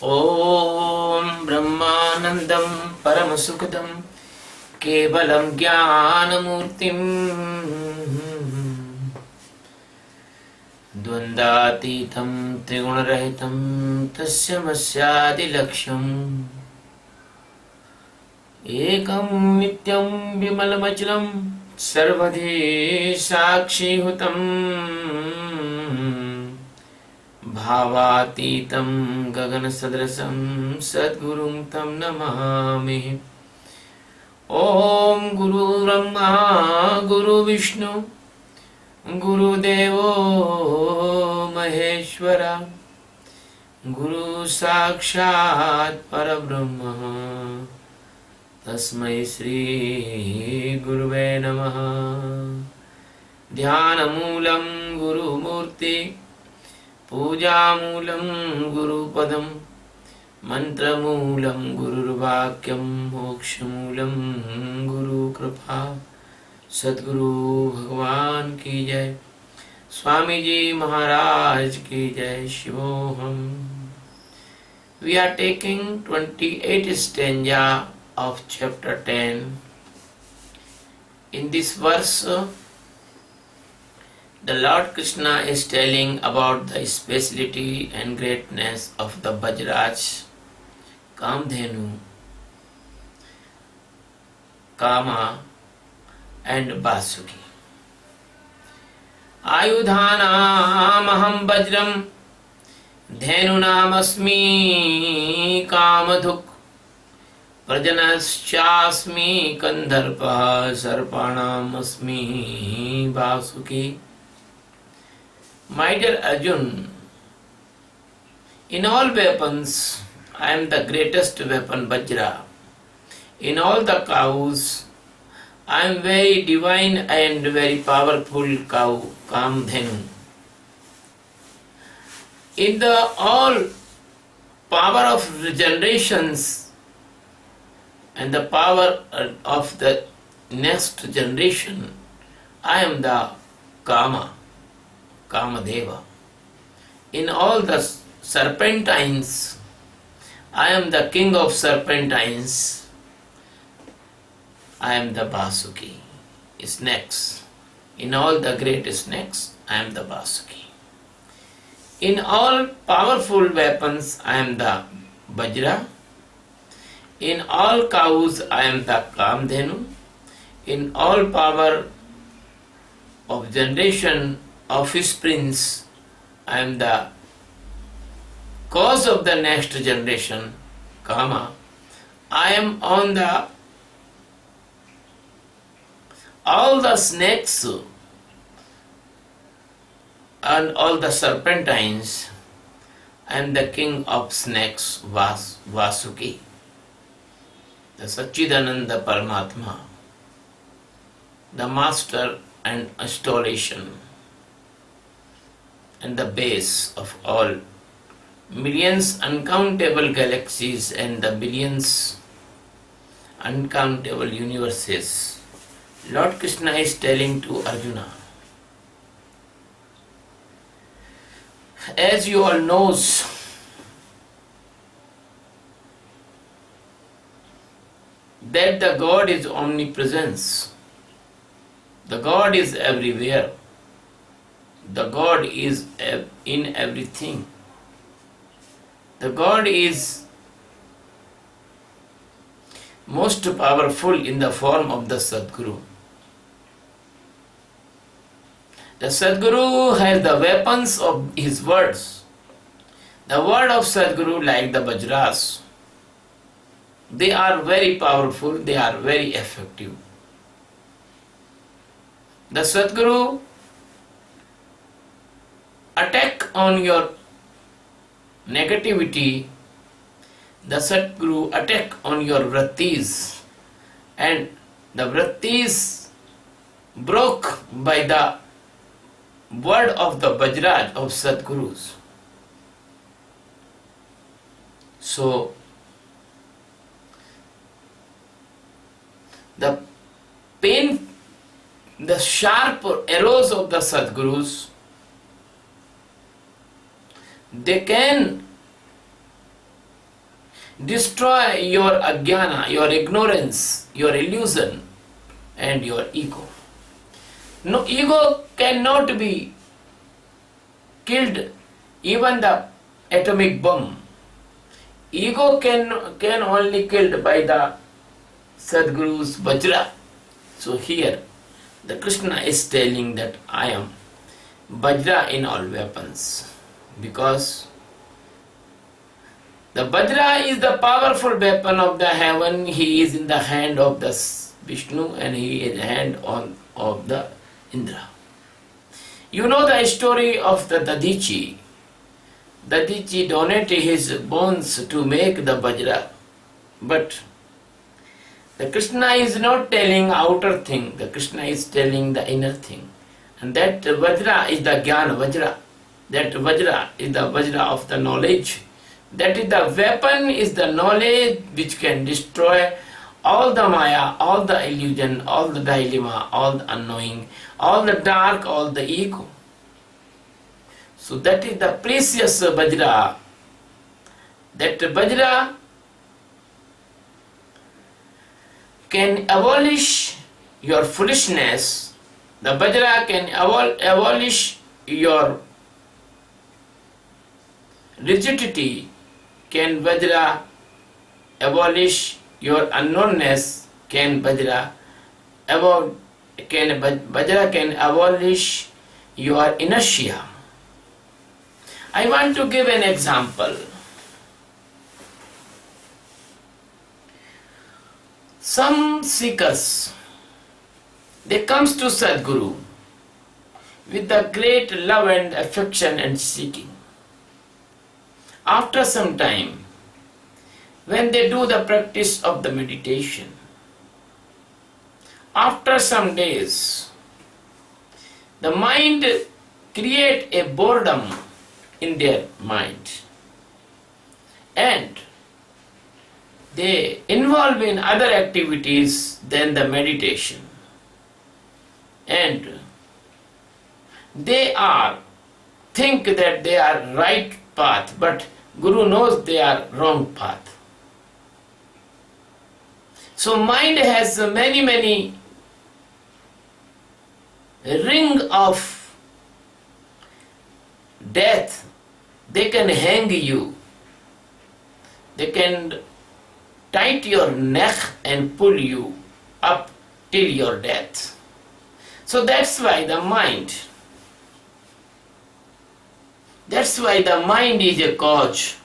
ॐ ब्रह्मानन्दं परमसुखदं केवलं ज्ञानमूर्तिम् द्वन्द्वातीतं त्रिगुणरहितं तस्मैवादिलक्ष्यम् एकं नित्यं विमलमचलं सर्वधी साक्षीभूतम् भावातीतं गगनसदृशं सद्गुरुं तं नमामि। ॐ गुरुर्ब्रह्मा गुरुर्विष्णु गुरुदेवो महेश्वर गुरु साक्षात् परब्रह्म तस्मै श्री गुरुवे नमः। ध्यानमूलं गुरुमूर्ति पूजामूलं गुरुपदं मंत्रमूलं गुरुर्वाक्यं मोक्षमूलं गुरुकृपा। सद्गुरु भगवान की जय, स्वामी जी महाराज की जय। शिवोहम। We are taking 28th stanza of chapter 10. In this verse, the Lord Krishna is telling about the speciality and greatness of the Vajraj, Kamdhenu, Kama and Vasuki. Ayudhanam Vajram Dhenunam-asmi Kamadhuk Prajanascha-asmi Kandharpa Sarpanam-asmi Vasuki. My dear Arjun, in all weapons, I am the greatest weapon, Vajra. In all the cows, I am very divine and very powerful cow, Kamdhenu. In the all power of generations and the power of the next generation, I am the Kamadeva. In all the serpentines, I am the king of serpentines. I am the Vasuki, snakes. In all the great snakes, I am the Vasuki. In all powerful weapons, I am the Vajra. In all cows, I am the Kamdhenu. In all power of generation, offsprings, I am the cause of the next generation, Kama. I am on the all the snakes and all the serpentines. I am the king of snakes, Vasuki, the Satchidananda Paramatma, the master and installation and the base of all millions uncountable galaxies and the billions uncountable universes. Lord Krishna is telling to Arjuna, as you all knows, that the God is omnipresence. The God is everywhere. The God is in everything. The God is most powerful in the form of the Sadguru. The Sadguru has the weapons of his words. The word of Sadguru, like the Vajras, they are very powerful, they are very effective. The Sadguru attack on your negativity, the Sadguru attack on your vrittis, and the vrittis broke by the word of the Vajraj of Sadgurus. So, the pain, the sharp arrows of the Sadgurus, they can destroy your ajnana, your ignorance, your illusion, and your ego. No, ego cannot be killed, even the atomic bomb. Ego can only killed by the Sadguru's Vajra. So here, the Krishna is telling that I am Vajra in all weapons, because the Vajra is the powerful weapon of the heaven. He is in the hand of the Vishnu and he is in the hand of the Indra. You know the story of the Dadichi. Dadichi donated his bones to make the Vajra. But the Krishna is not telling outer thing. The Krishna is telling the inner thing. And that Vajra is the Jnana Vajra. That Vajra is the Vajra of the knowledge. That is the weapon, is the knowledge which can destroy all the Maya, all the illusion, all the dilemma, all the unknowing, all the dark, all the ego. So that is the precious Vajra. That Vajra can abolish your foolishness. The Vajra can abolish your rigidity. Can Vajra abolish your unknownness? Can Vajra can abolish your inertia? I want to give an example. Some seekers, they comes to Sadguru with the great love and affection and seeking. After some time, when they do the practice of the meditation, after some days, the mind create a boredom in their mind and they involve in other activities than the meditation, and they think that they are right path, but Guru knows they are wrong path. So mind has many ring of death. They can hang you. They can tight your neck and pull you up till your death. So that's why the mind is a cause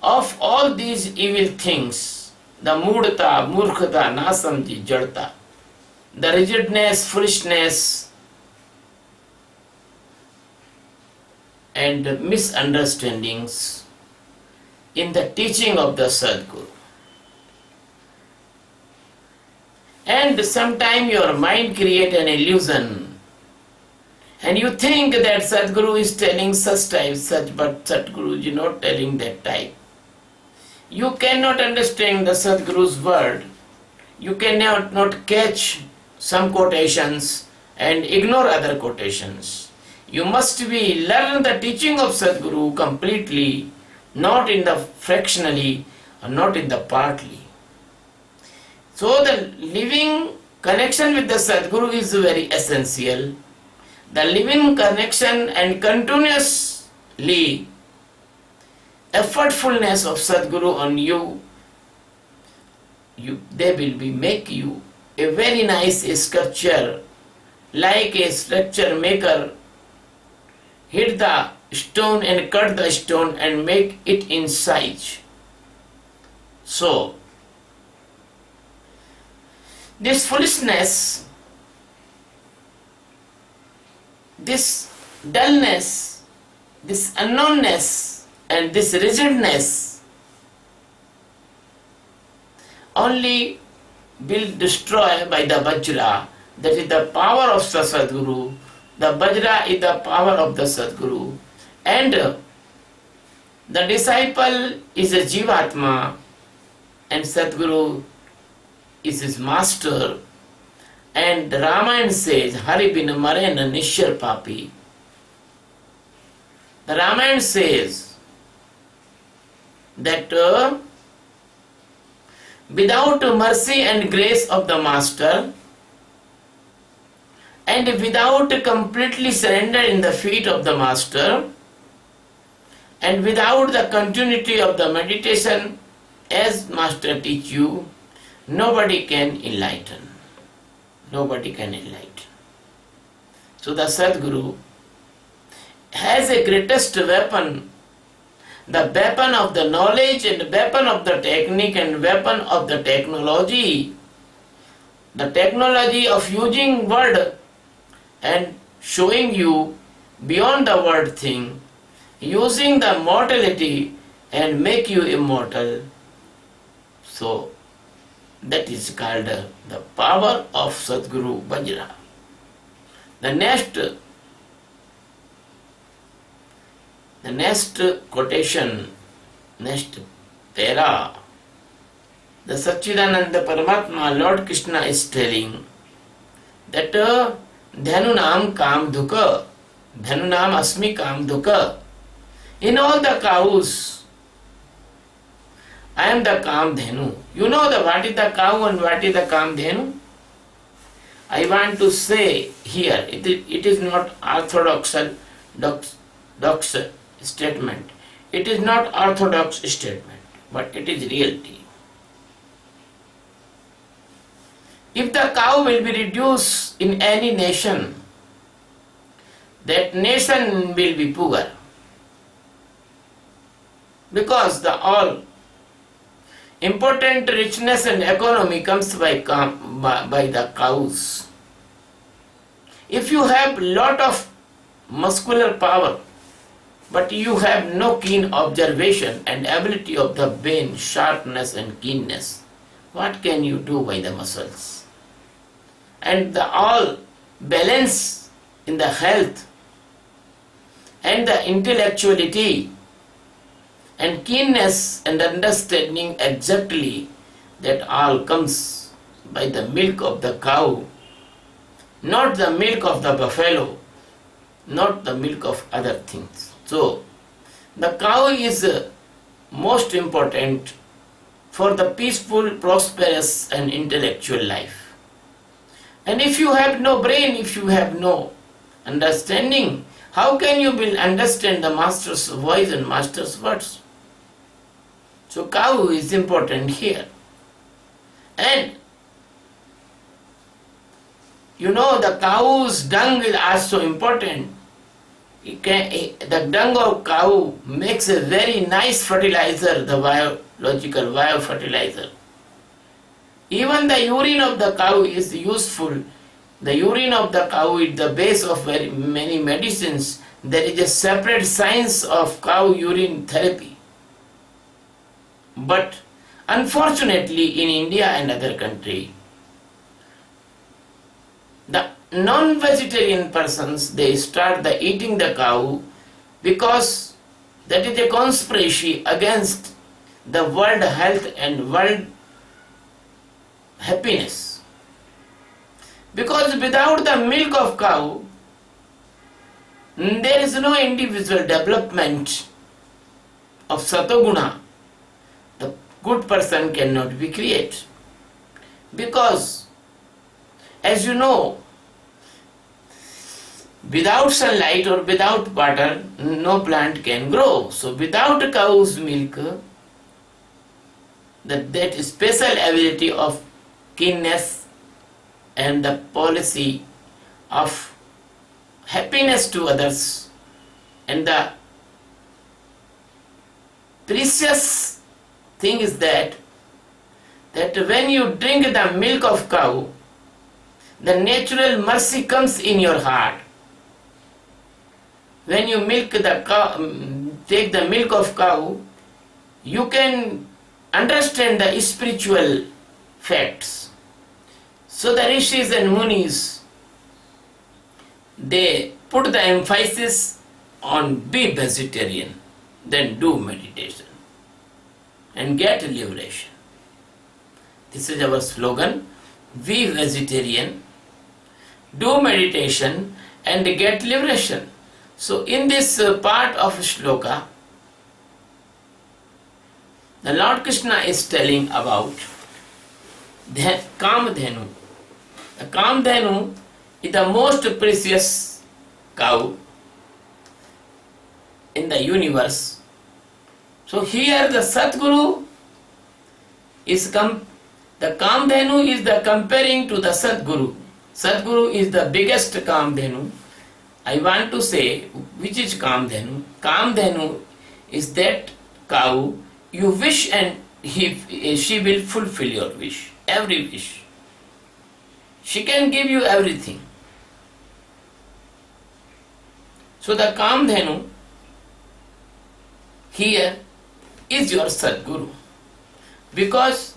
of all these evil things. The mudta, murkhata, nasamji, jadta, the rigidness, foolishness, and misunderstandings in the teaching of the Sadguru. And sometimes your mind create an illusion and you think that Sadguru is telling such type, but Sadguru is not telling that type. You cannot understand the Sadguru's word. You cannot not catch some quotations and ignore other quotations. You must learn the teaching of Sadguru completely, not in the fractionally or not in the partly. So the living connection with the Sadguru is very essential. The living connection and continuously effortfulness of Sadguru on you, they will make you a very nice sculpture, like a structure maker hit the stone and cut the stone and make it in size. So this foolishness, this dullness, this unknownness, and this rigidness only will destroy by the Vajra. That is the power of the Sadguru. The Vajra is the power of the Sadguru. And the disciple is a Jivatma and Sadguru is his master. And the Ramayana says, Hari bin mare na nishya papi. The Ramayana says that without mercy and grace of the Master, and without completely surrender in the feet of the Master, and without the continuity of the meditation as Master teach you, nobody can enlighten. Nobody can enlighten. So the Sadguru has a greatest weapon, the weapon of the knowledge and weapon of the technique and weapon of the technology of using word and showing you beyond the word thing, using the mortality and make you immortal. So that is called the power of Sadguru Vajra. The next quotation, next para, the Satchidananda Paramatma, Lord Krishna is telling that Dhanunam Kam Dukha, Dhanunam Asmi Kam Dukha. In all the cows, I am the Kam Dhenu. You know what is the cow and what is the Kam Dhenu? I want to say here, it is not orthodox statement. It is not orthodox statement, but it is reality. If the cow will be reduced in any nation, that nation will be poor. Because the all important richness and economy comes by the cows. If you have lot of muscular power, but you have no keen observation and ability of the brain, sharpness and keenness, what can you do by the muscles? And the all balance in the health and the intellectuality and keenness and understanding exactly, that all comes by the milk of the cow, not the milk of the buffalo, not the milk of other things. So the cow is most important for the peaceful, prosperous and intellectual life. And if you have no brain, if you have no understanding, how can you will understand the Master's voice and Master's words? So cow is important here. And you know, the cow's dung is also important. The dung of cow makes a very nice fertilizer, the biological biofertilizer. Even the urine of the cow is useful. The urine of the cow is the base of very many medicines. There is a separate science of cow urine therapy. But unfortunately in India and other country, the non-vegetarian persons, they start eating the cow because that is a conspiracy against the world health and world happiness. Because without the milk of cow, there is no individual development of satoguna. The good person cannot be created. Because, as you know, without sunlight or without water, no plant can grow. So without cow's milk, that special ability of keenness and the policy of happiness to others and the precious thing is that when you drink the milk of cow, the natural mercy comes in your heart. When you take the milk of cow, you can understand the spiritual facts. So the rishis and munis, they put the emphasis on be vegetarian, then do meditation and get liberation. This is our slogan, be vegetarian, do meditation and get liberation. So in this part of shloka, The Lord Krishna is telling about the Kamadhenu. The Kamadhenu is the most precious cow in the universe. So here the Sadguru is the Kamadhenu is the comparing to the Sadguru. Sadguru is the biggest Kamadhenu. I want to say which is Kamadhenu. Kamadhenu is that cow you wish and she will fulfill your wish, every wish. She can give you everything. So the Kamadhenu here is your Sadguru, because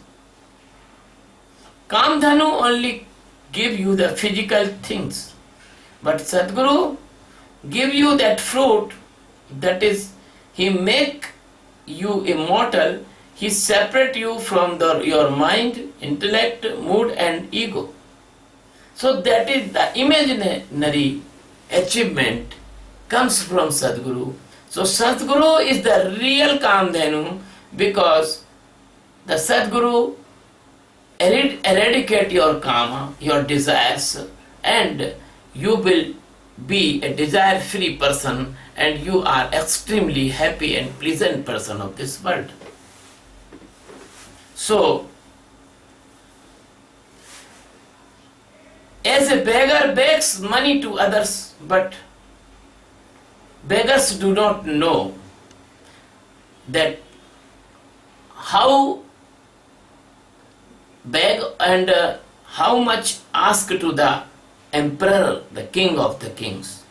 Kamadhenu only give you the physical things, but Sadguru give you that fruit, that is, he make you immortal, he separate you from your mind, intellect, mood and ego. So that is the imaginary achievement comes from Sadguru. So Sadguru is the real Kamadhenu, because the Sadguru eradicate your karma, your desires, and you will be a desire-free person, and you are extremely happy and pleasant person of this world. So, as a beggar begs money to others, but beggars do not know that how beg and how much ask to the emperor, the king of the kings.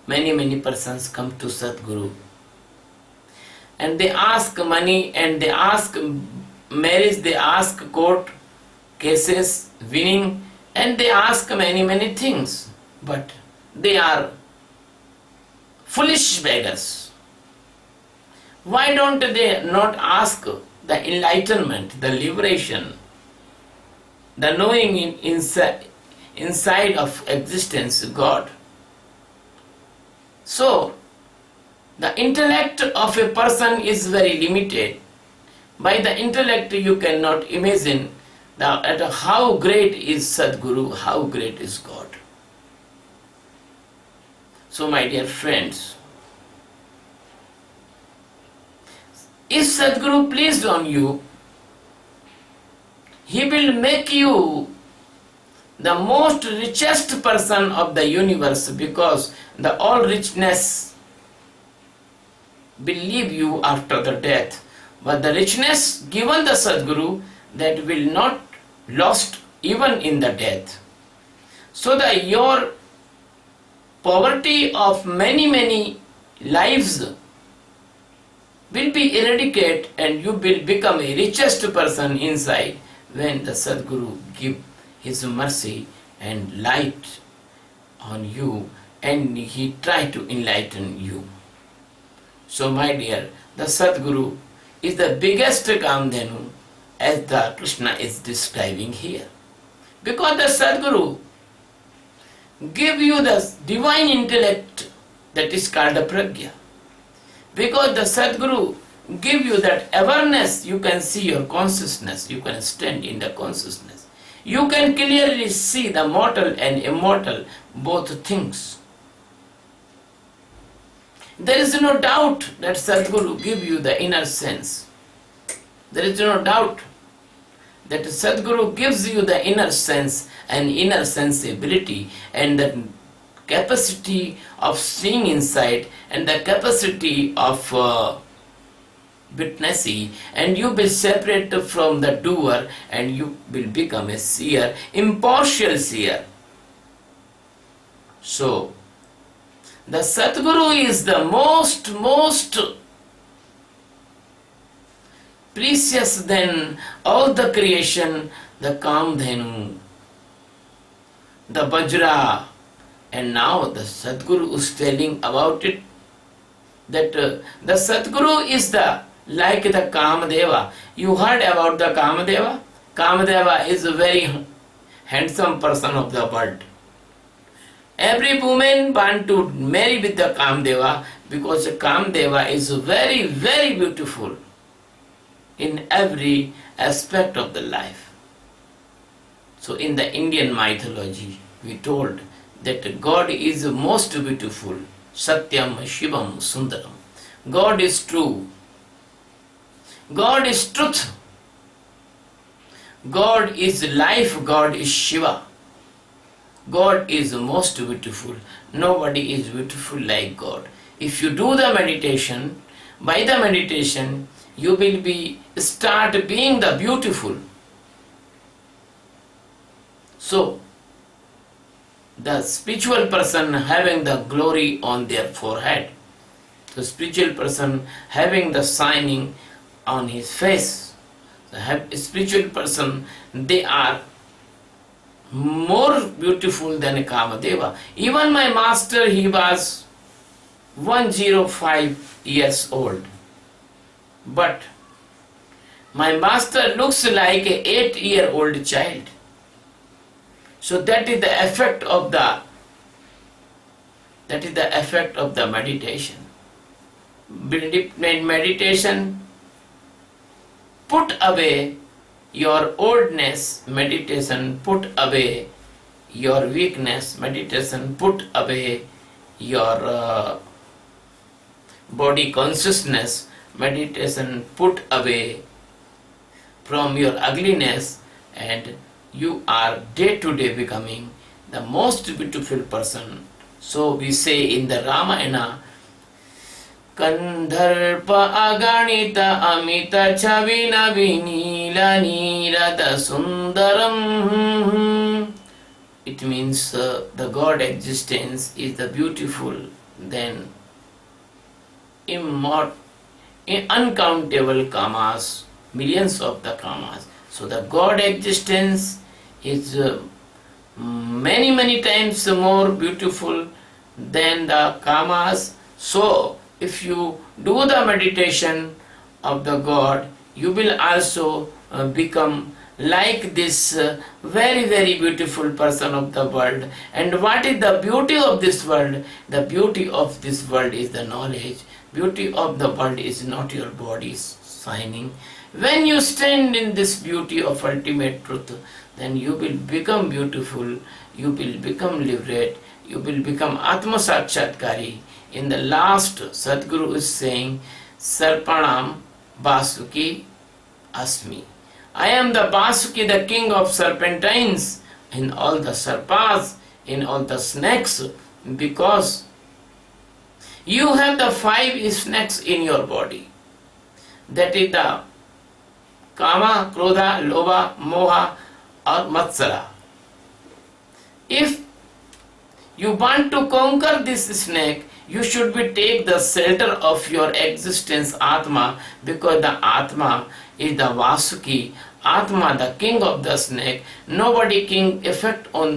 Many persons come to Sadguru and they ask money, and they ask marriage, they ask court cases winning, and they ask many things, but they are foolish beggars. Why don't they not ask the enlightenment, the liberation, the knowing inside of existence, God? So, the intellect of a person is very limited. By the intellect you cannot imagine how great is Sadguru, how great is God. So my dear friends, if Sadguru pleased on you, he will make you the most richest person of the universe, because the all richness will leave you after the death. But the richness given the Sadguru, that will not lost even in the death. So that your poverty of many lives will be eradicated, and you will become a richest person inside when the Sadguru give his mercy and light on you, and he try to enlighten you. So my dear, the Sadguru is the biggest Kamadhenu, as the Krishna is describing here. Because the Sadguru give you the divine intellect, that is called the Pragya. Because the Sadguru give you that awareness, you can see your consciousness, you can stand in the consciousness. You can clearly see the mortal and immortal, both things. There is no doubt that Sadguru give you the inner sense. There is no doubt that Sadguru gives you the inner sense and inner sensibility, and the capacity of seeing inside, and the capacity of witnessing, and you will separate from the doer, and you will become a seer, impartial seer. So, the Sadguru is the most precious than all the creation, the Kamadhenu, the Vajra. And now the Sadguru is telling about it, that the Sadguru is like the Kamadeva. You heard about the Kamadeva? Kamadeva is a very handsome person of the world. Every woman want to marry with the Kamdeva because Kamdeva is very, very beautiful in every aspect of the life. So in the Indian mythology, we told that God is most beautiful, Satyam, Shivam, Sundaram. God is true. God is truth. God is life. God is Shiva. God is most beautiful. Nobody is beautiful like God. If you do the meditation, by the meditation, you will start being the beautiful. So, the spiritual person having the glory on their forehead, the spiritual person having the shining on his face, the spiritual person, they are more beautiful than Kamadeva. Even my master, he was 105 years old. But my master looks like an 8-year-old child. So that is the effect of the meditation. Meditation put away your oldness, meditation put away your weakness, meditation put away your body consciousness, meditation put away from your ugliness, and you are day to day becoming the most beautiful person. So we say in the Ramayana, Kandharpa aganita amita chavina vinila nirada sundaram. It means the God existence is the beautiful, then uncountable kamas, millions of the kamas. So the God existence is many times more beautiful than the kamas. So if you do the meditation of the God, you will also become like this very beautiful person of the world. And what is the beauty of this world? The beauty of this world is the knowledge. Beauty of the world is not your body shining. When you stand in this beauty of ultimate truth, then you will become beautiful, you will become liberate, you will become Atma Sakshatkari. In the last, Sadguru is saying, Sarpanam Basuki Asmi. I am the Basuki, the king of serpentines, in all the sarpas, in all the snakes, because you have the 5 snakes in your body. That is the Kama, Krodha, Lobha, Moha or Matsara. If you want to conquer this snake, you should take the shelter of your existence, Atma, because the Atma is the Vasuki, Atma, the king of the snake. Nobody snake effect on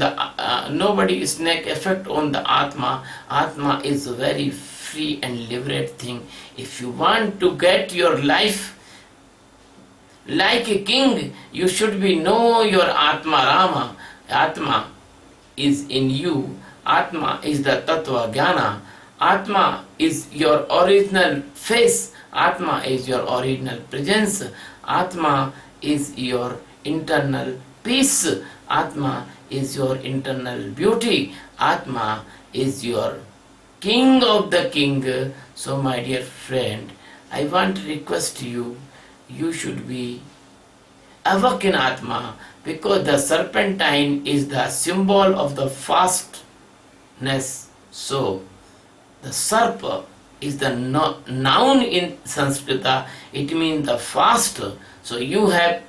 the Atma. Atma is a very free and liberate thing. If you want to get your life like a king, you should know your Atma Rama. Atma is in you. Atma is the Tattva Jnana. Atma is your original face. Atma is your original presence. Atma is your internal peace. Atma is your internal beauty. Atma is your king of the king. So my dear friend, I want to request you, you should be awake in Atma, because the serpentine is the symbol of the fastness. So the sarpa is the noun in Sanskrit. It means the fast. So you have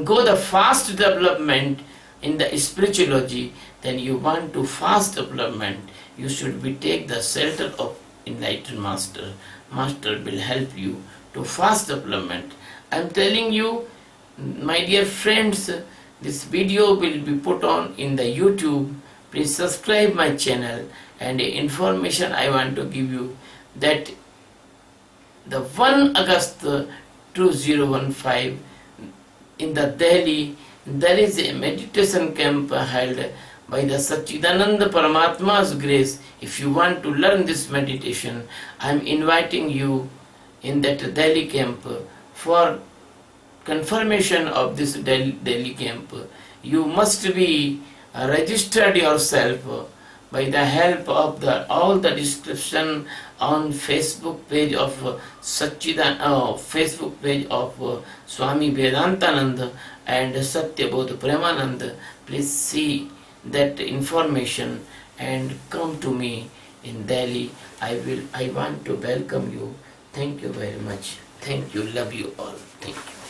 go the fast development in the spiritualogy. Then you want to fast development, you should take the shelter of enlightened master. Master will help you to fast development. I am telling you, my dear friends, this video will be put on in the YouTube. Please subscribe my channel. And the information I want to give you, that the 1 August 2015 in the Delhi, there is a meditation camp held by the Satchidananda Paramatma's grace, if you want to learn this meditation, I am inviting you in that Delhi camp. For confirmation of this Delhi camp, you must be registered yourself by the help of all the description on Facebook page of Facebook page of Swami Vedantanand and Satyabodh Premanand. Please see that information and come to me in Delhi. I want to welcome you. Thank you very much. Thank you. Love you all. Thank you.